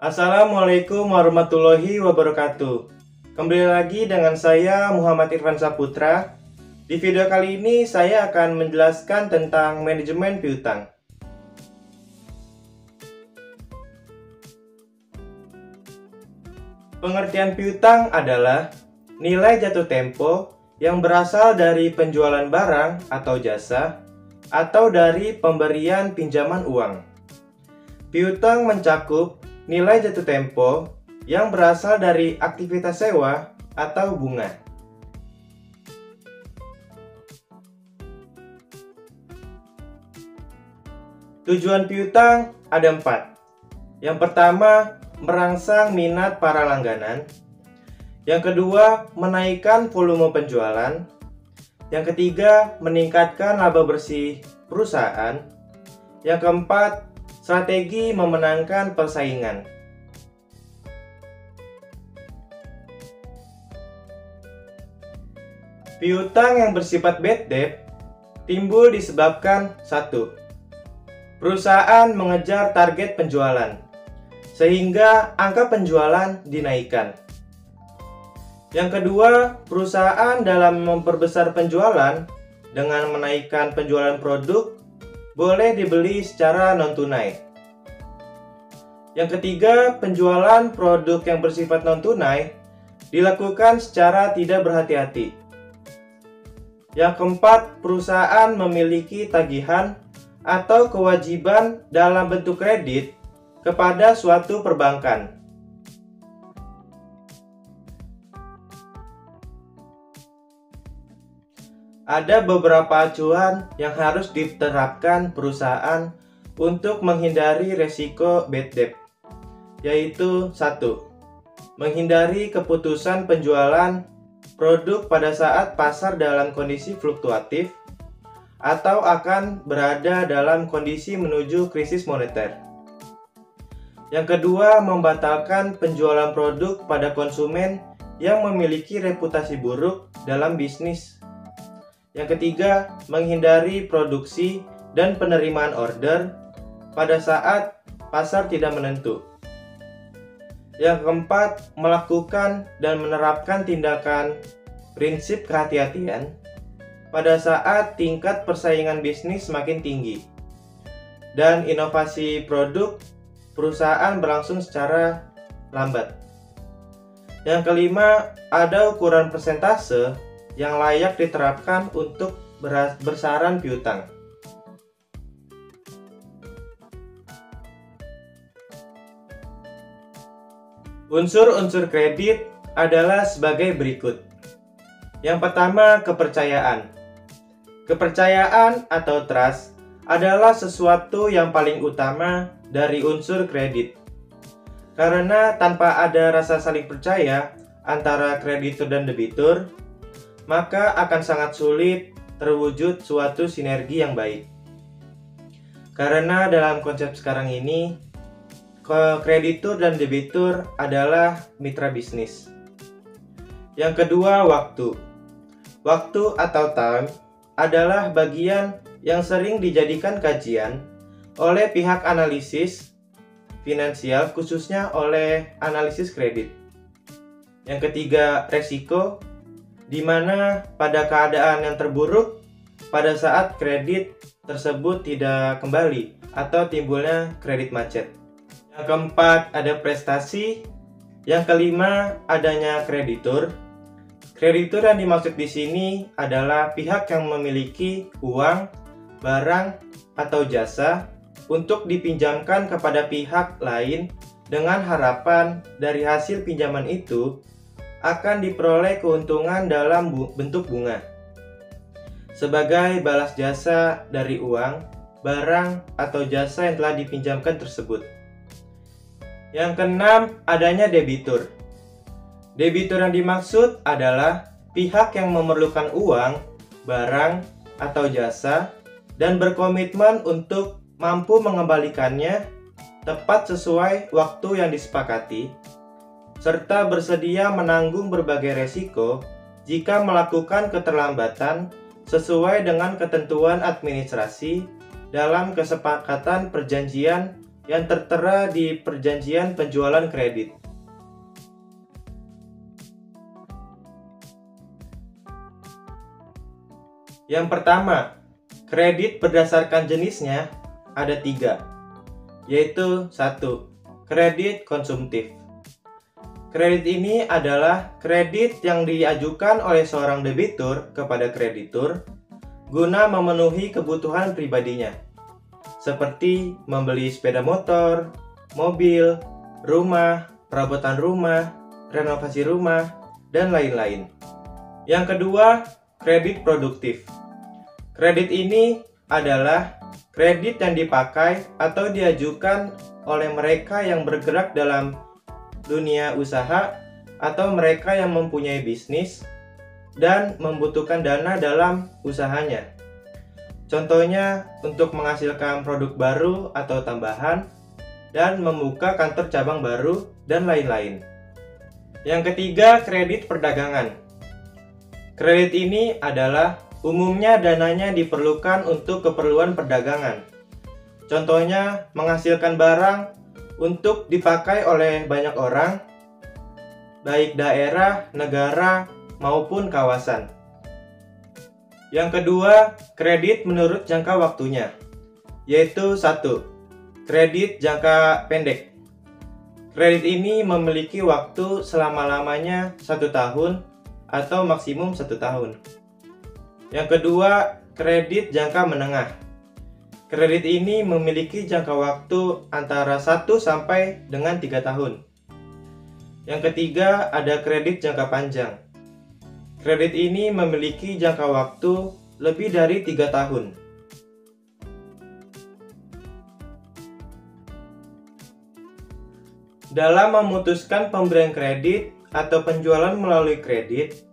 Assalamualaikum warahmatullahi wabarakatuh. Kembali lagi dengan saya Muhammad Irfan Saputra. Di video kali ini saya akan menjelaskan tentang manajemen piutang. Pengertian piutang adalah nilai jatuh tempo yang berasal dari penjualan barang atau jasa atau dari pemberian pinjaman uang. Piutang mencakup nilai jatuh tempo yang berasal dari aktivitas sewa atau bunga. Tujuan piutang ada 4. Yang pertama, merangsang minat para langganan. Yang kedua, menaikkan volume penjualan. Yang ketiga, meningkatkan laba bersih perusahaan. Yang keempat, strategi memenangkan persaingan. Piutang yang bersifat bad debt timbul disebabkan 1. Perusahaan mengejar target penjualan, sehingga angka penjualan dinaikkan. Yang kedua, perusahaan dalam memperbesar penjualan dengan menaikkan penjualan produk boleh dibeli secara non-tunai. Yang ketiga, penjualan produk yang bersifat non-tunai dilakukan secara tidak berhati-hati. Yang keempat, perusahaan memiliki tagihan atau kewajiban dalam bentuk kredit kepada suatu perbankan. Ada beberapa acuan yang harus diterapkan perusahaan untuk menghindari resiko bad debt, yaitu 1. Menghindari keputusan penjualan produk pada saat pasar dalam kondisi fluktuatif atau akan berada dalam kondisi menuju krisis moneter. Yang kedua, membatalkan penjualan produk pada konsumen yang memiliki reputasi buruk dalam bisnis. Yang ketiga, menghindari produksi dan penerimaan order pada saat pasar tidak menentu. Yang keempat, melakukan dan menerapkan tindakan prinsip kehati-hatian pada saat tingkat persaingan bisnis semakin tinggi dan inovasi produk perusahaan berlangsung secara lambat. Yang kelima, ada ukuran persentase yang layak diterapkan untuk besaran piutang. Unsur-unsur kredit adalah sebagai berikut. Yang pertama, kepercayaan. Kepercayaan atau trust adalah sesuatu yang paling utama dari unsur kredit. Karena tanpa ada rasa saling percaya antara kreditur dan debitur, maka akan sangat sulit terwujud suatu sinergi yang baik. Karena dalam konsep sekarang ini, kreditur dan debitur adalah mitra bisnis. Yang kedua, waktu. Waktu atau time adalah bagian yang sering dijadikan kajian oleh pihak analisis finansial, khususnya oleh analisis kredit. Yang ketiga, resiko, di mana pada keadaan yang terburuk pada saat kredit tersebut tidak kembali atau timbulnya kredit macet. Yang keempat, ada prestasi. Yang kelima, adanya kreditur. Kreditur yang dimaksud di sini adalah pihak yang memiliki uang, barang, atau jasa untuk dipinjamkan kepada pihak lain dengan harapan dari hasil pinjaman itu akan diperoleh keuntungan dalam bentuk bunga sebagai balas jasa dari uang, barang, atau jasa yang telah dipinjamkan tersebut. Yang keenam, adanya debitur. Debitur yang dimaksud adalah pihak yang memerlukan uang, barang, atau jasa dan berkomitmen untuk mampu mengembalikannya tepat sesuai waktu yang disepakati, serta bersedia menanggung berbagai resiko jika melakukan keterlambatan sesuai dengan ketentuan administrasi dalam kesepakatan perjanjian yang tertera di perjanjian penjualan kredit. Yang pertama, kredit berdasarkan jenisnya ada 3, yaitu 1. Kredit konsumtif. Kredit ini adalah kredit yang diajukan oleh seorang debitur kepada kreditur guna memenuhi kebutuhan pribadinya, seperti membeli sepeda motor, mobil, rumah, perabotan rumah, renovasi rumah, dan lain-lain. Yang kedua, kredit produktif. Kredit ini adalah kredit yang dipakai atau diajukan oleh mereka yang bergerak dalam dunia usaha atau mereka yang mempunyai bisnis dan membutuhkan dana dalam usahanya. Contohnya untuk menghasilkan produk baru atau tambahan dan membuka kantor cabang baru dan lain-lain. Yang ketiga, kredit perdagangan. Kredit ini adalah umumnya dananya diperlukan untuk keperluan perdagangan. Contohnya menghasilkan barang untuk dipakai oleh banyak orang, baik daerah, negara, maupun kawasan. Yang kedua, kredit menurut jangka waktunya, yaitu 1. Kredit jangka pendek. Kredit ini memiliki waktu selama-lamanya 1 tahun atau maksimum 1 tahun. Yang kedua, kredit jangka menengah. Kredit ini memiliki jangka waktu antara 1 sampai dengan 3 tahun. Yang ketiga, ada kredit jangka panjang. Kredit ini memiliki jangka waktu lebih dari 3 tahun. Dalam memutuskan pemberian kredit atau penjualan melalui kredit,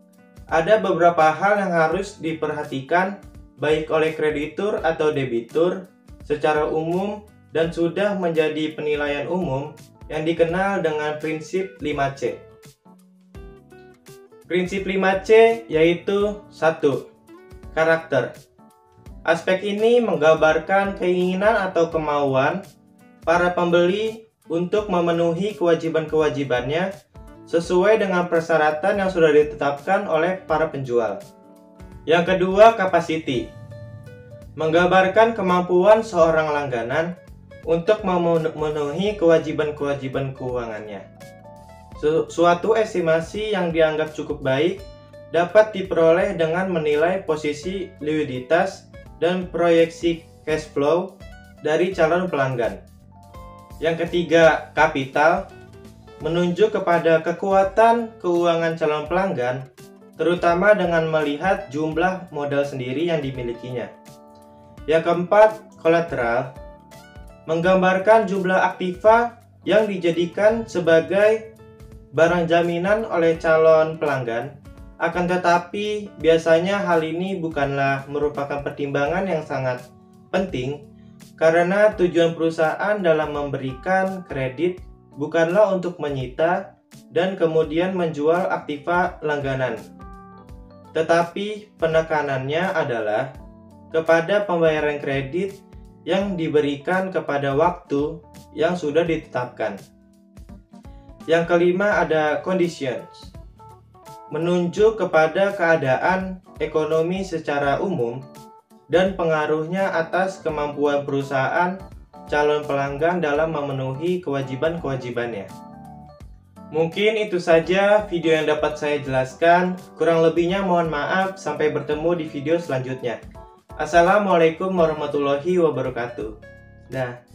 ada beberapa hal yang harus diperhatikan baik oleh kreditur atau debitur secara umum dan sudah menjadi penilaian umum yang dikenal dengan prinsip 5C. Prinsip 5C yaitu 1. Karakter. Aspek ini menggambarkan keinginan atau kemauan para pembeli untuk memenuhi kewajiban-kewajibannya sesuai dengan persyaratan yang sudah ditetapkan oleh para penjual. Yang kedua, capacity. Menggambarkan kemampuan seorang langganan untuk memenuhi kewajiban-kewajiban keuangannya. Suatu estimasi yang dianggap cukup baik dapat diperoleh dengan menilai posisi likuiditas dan proyeksi cash flow dari calon pelanggan. Yang ketiga, kapital. Menunjuk kepada kekuatan keuangan calon pelanggan, terutama dengan melihat jumlah modal sendiri yang dimilikinya. Yang keempat, kolateral. Menggambarkan jumlah aktiva yang dijadikan sebagai barang jaminan oleh calon pelanggan. Akan tetapi, biasanya hal ini bukanlah merupakan pertimbangan yang sangat penting, karena tujuan perusahaan dalam memberikan kredit bukanlah untuk menyita dan kemudian menjual aktiva langganan. Tetapi penekanannya adalah kepada pembayaran kredit yang diberikan kepada waktu yang sudah ditetapkan. Yang kelima ada conditions. Menunjuk kepada keadaan ekonomi secara umum dan pengaruhnya atas kemampuan perusahaan calon pelanggan dalam memenuhi kewajiban-kewajibannya. Mungkin itu saja video yang dapat saya jelaskan. Kurang lebihnya mohon maaf. Sampai bertemu di video selanjutnya. Assalamualaikum warahmatullahi wabarakatuh. Dah.